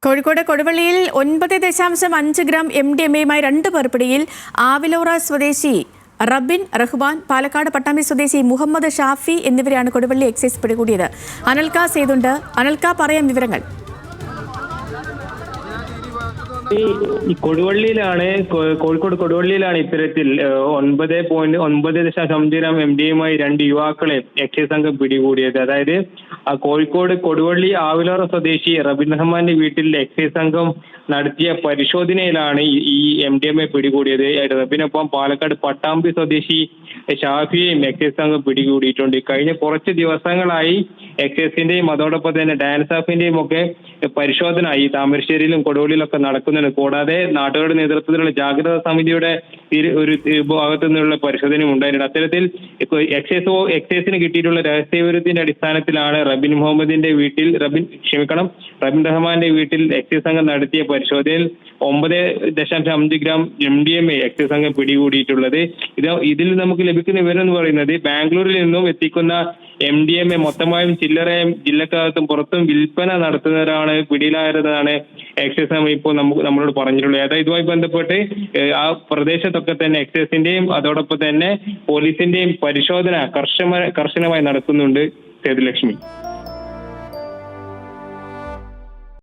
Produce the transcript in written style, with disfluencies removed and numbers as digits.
Kozhikode കൊടുവള്ളിയിൽ 9.5 gram MDMA-യുമായി 2 പേർ പിടിയിൽ. ആവിലോറ സ്വദേശി റബിൻ റഹ്മാൻ, പാലക്കാട് പട്ടാമ്പി സ്വദേശി മുഹമ്മദ് ഷാഫി എന്നിവരെയാണ് കൊടുവള്ളി എക്സൈസ് പിടികൂടിയത്. അനൽക സേതുണ്ട്. അനൽക, പറയാം വിവരങ്ങൾ. ഈ കൊടുവള്ളിയിലാണ്, കോഴിക്കോട് കൊടുവള്ളിയിലാണ് ഇത്തരത്തിൽ 9.9 ഗ്രാം MDMA-യുമായി 2 യുവാക്കളെ എക്സൈസ് സംഘം പിടികൂടിയത്. അതായത് കോഴിക്കോട് കൊടുവള്ളി ആവിലോറ സ്വദേശി റബിൻ റഹ്മാന്റെ വീട്ടിൽ എക്സൈസ് സംഘം നടത്തിയ പരിശോധനയിലാണ് ഈ MDMA പിടികൂടിയത്. റബിനൊപ്പം പാലക്കാട് പട്ടാമ്പി സ്വദേശി ഷാഫിയെയും എക്സൈസ് സംഘം പിടികൂടിയിട്ടുണ്ട്. കഴിഞ്ഞ കുറച്ച് ദിവസങ്ങളായി എക്സൈസിന്റെയും അതോടൊപ്പം തന്നെ ഡാൻസ് ഓഫിന്റെയും ഒക്കെ പരിശോധന ഈ താമരശ്ശേരിയിലും കൊടുവള്ളിയിലൊക്കെ നടക്കുന്നുണ്ട്. കൂടാതെ നാട്ടുകാരുടെ നേതൃത്വത്തിലുള്ള ജാഗ്രതാ സമിതിയുടെ ഒരു ഭാഗത്തു നിന്നുള്ള പരിശോധനയും ഉണ്ടായിട്ടുണ്ട്. അത്തരത്തിൽ എക്സൈസിന് കിട്ടിയിട്ടുള്ള രഹസ്യവിവരത്തിന്റെ അടിസ്ഥാനത്തിലാണ് റബിൻ റഹ്മാന്റെ വീട്ടിൽ എക്സൈസ് സംഘം നടത്തിയ പരിശോധനയിൽ 9.5 ഗ്രാം MDMA എക്സൈസ് സംഘം പിടികൂടിയിട്ടുള്ളത്. ഇതിൽ നമുക്ക് ലഭിക്കുന്ന വിവരം എന്ന് പറയുന്നത് ബാംഗ്ലൂരിൽ നിന്നും എത്തിക്കുന്ന MDMA മൊത്തമായും ചില്ലറയും ജില്ലക്കകത്തും പുറത്തും വിൽപ്പന നടത്തുന്നവരാണ് പിടിയിലായതെന്നാണ് എക്സൈസ് സംഘം ഇപ്പോൾ നമ്മളോട് പറഞ്ഞിട്ടുള്ളത്. അതായത് ഇതുമായി ബന്ധപ്പെട്ട് ആ പ്രദേശത്തൊക്കെ തന്നെ എക്സൈസിന്റെയും അതോടൊപ്പം തന്നെ പോലീസിന്റെയും പരിശോധന കർശനമായി നടത്തുന്നുണ്ട്. സേതുലക്ഷ്മി.